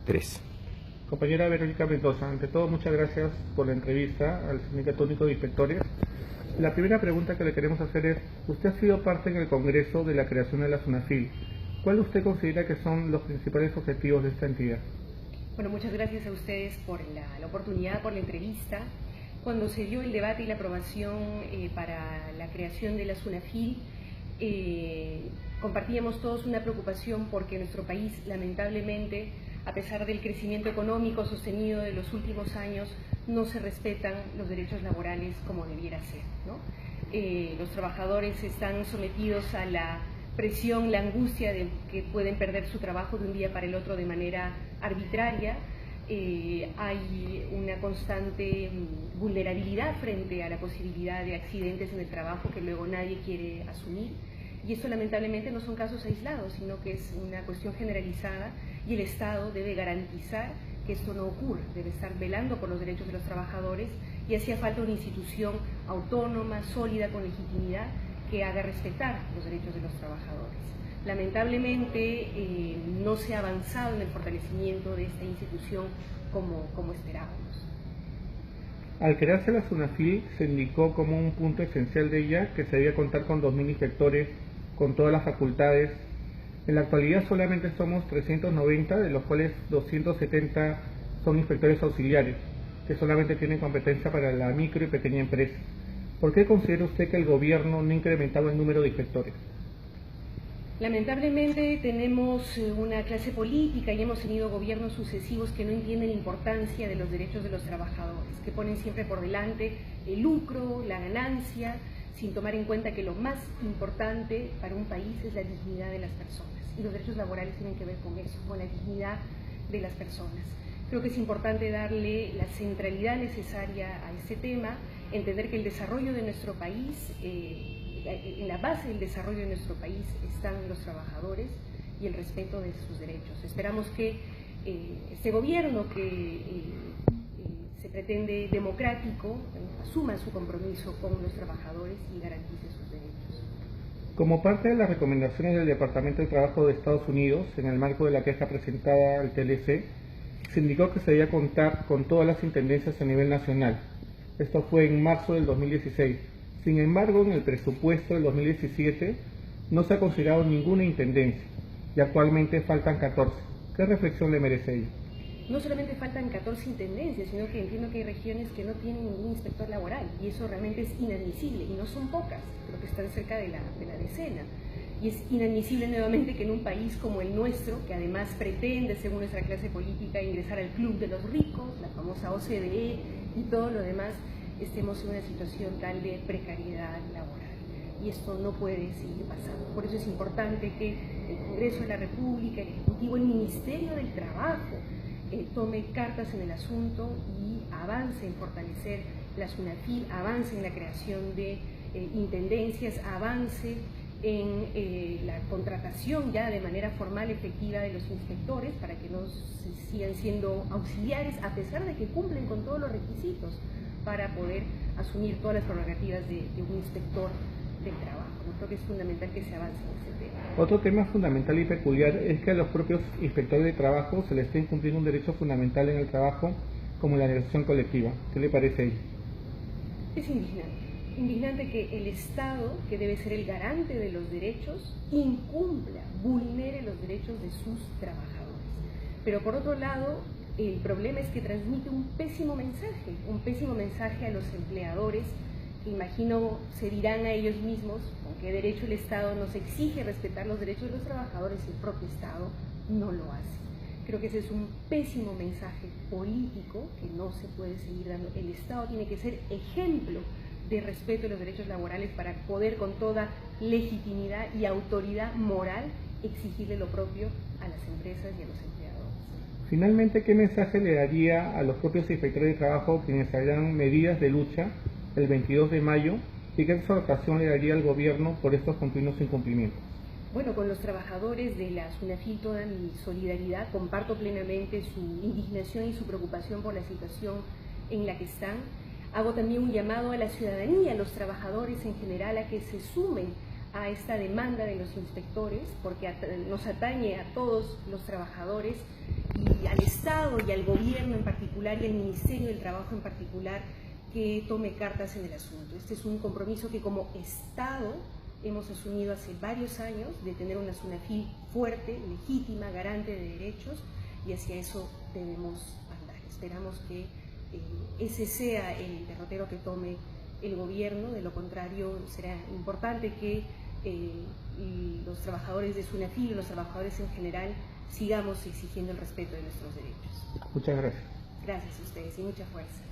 3. Compañera Verónica Mendoza, ante todo muchas gracias por la entrevista al Sindicato Único de Inspectores. La primera pregunta que le queremos hacer es, usted ha sido parte en el Congreso de la creación de la SUNAFIL. ¿Cuál usted considera que son los principales objetivos de esta entidad? Bueno, muchas gracias a ustedes por la oportunidad, por la entrevista. Cuando se dio el debate y la aprobación para la creación de la SUNAFIL, compartíamos todos una preocupación porque nuestro país, lamentablemente, a pesar del crecimiento económico sostenido de los últimos años, no se respetan los derechos laborales como debiera ser, ¿no? Los trabajadores están sometidos a la presión, la angustia de que pueden perder su trabajo de un día para el otro de manera arbitraria. Hay una constante vulnerabilidad frente a la posibilidad de accidentes en el trabajo que luego nadie quiere asumir. Y esto lamentablemente no son casos aislados, sino que es una cuestión generalizada y el Estado debe garantizar que esto no ocurra, debe estar velando por los derechos de los trabajadores y hacía falta una institución autónoma, sólida, con legitimidad, que haga respetar los derechos de los trabajadores. Lamentablemente no se ha avanzado en el fortalecimiento de esta institución como esperábamos. Al crearse la SUNAFIL se indicó como un punto esencial de ella que se debía contar con 2.000 inspectores, con todas las facultades. En la actualidad solamente somos 390, de los cuales 270 son inspectores auxiliares, que solamente tienen competencia para la micro y pequeña empresa. ¿Por qué considera usted que el gobierno no ha incrementado el número de inspectores? Lamentablemente tenemos una clase política y hemos tenido gobiernos sucesivos que no entienden la importancia de los derechos de los trabajadores, que ponen siempre por delante el lucro, la ganancia, sin tomar en cuenta que lo más importante para un país es la dignidad de las personas. Y los derechos laborales tienen que ver con eso, con la dignidad de las personas. Creo que es importante darle la centralidad necesaria a este tema, entender que el desarrollo de nuestro país, en la base del desarrollo de nuestro país están los trabajadores y el respeto de sus derechos. Esperamos que este gobierno que se pretende democrático asuma su compromiso con los trabajadores y garantice sus derechos. Como parte de las recomendaciones del Departamento de Trabajo de Estados Unidos, en el marco de la queja presentada al TLC, se indicó que se debía contar con todas las intendencias a nivel nacional. Esto fue en marzo del 2016. Sin embargo, en el presupuesto del 2017 no se ha considerado ninguna intendencia y actualmente faltan 14. ¿Qué reflexión le merece ello? No solamente faltan 14 intendencias, sino que entiendo que hay regiones que no tienen ningún inspector laboral y eso realmente es inadmisible y no son pocas, creo que están cerca de la decena. Y es inadmisible nuevamente que en un país como el nuestro, que además pretende, según nuestra clase política, ingresar al club de los ricos, la famosa OCDE y todo lo demás, estemos en una situación tal de precariedad laboral. Y esto no puede seguir pasando. Por eso es importante que el Congreso de la República, el Ejecutivo, el Ministerio del Trabajo, tome cartas en el asunto y avance en fortalecer la SUNAFIL, avance en la creación de intendencias, avance en la contratación ya de manera formal, efectiva de los inspectores para que no sigan siendo auxiliares, a pesar de que cumplen con todos los requisitos para poder asumir todas las prerrogativas de un inspector del trabajo. Yo creo que es fundamental que se avance en ese tema. Otro tema fundamental y peculiar es que a los propios inspectores de trabajo se les está incumpliendo un derecho fundamental en el trabajo como la negociación colectiva. ¿Qué le parece ahí? Es indignante que el Estado, que debe ser el garante de los derechos, incumpla, vulnere los derechos de sus trabajadores. Pero por otro lado, el problema es que transmite un pésimo mensaje a los empleadores, que imagino se dirán a ellos mismos con qué derecho el Estado nos exige respetar los derechos de los trabajadores y el propio Estado no lo hace. Creo que ese es un pésimo mensaje político que no se puede seguir dando. El Estado tiene que ser ejemplo de respeto de los derechos laborales para poder con toda legitimidad y autoridad moral exigirle lo propio a las empresas y a los empleadores. Finalmente, ¿qué mensaje le daría a los propios inspectores de trabajo quienes harán medidas de lucha el 22 de mayo y qué exhortación le daría al gobierno por estos continuos incumplimientos? Bueno, con los trabajadores de la SUNAFIL toda mi solidaridad, comparto plenamente su indignación y su preocupación por la situación en la que están. Hago también un llamado a la ciudadanía, a los trabajadores en general, a que se sumen a esta demanda de los inspectores, porque nos atañe a todos los trabajadores y y al Estado y al gobierno en particular y al Ministerio del Trabajo en particular que tome cartas en el asunto. Este es un compromiso que como Estado hemos asumido hace varios años de tener una SUNAFIL fuerte, legítima, garante de derechos, y hacia eso debemos andar. Esperamos que ese sea el derrotero que tome el gobierno. De lo contrario será importante que los trabajadores de SUNAFIL y los trabajadores en general sigamos exigiendo el respeto de nuestros derechos. Muchas gracias. Gracias a ustedes y mucha fuerza.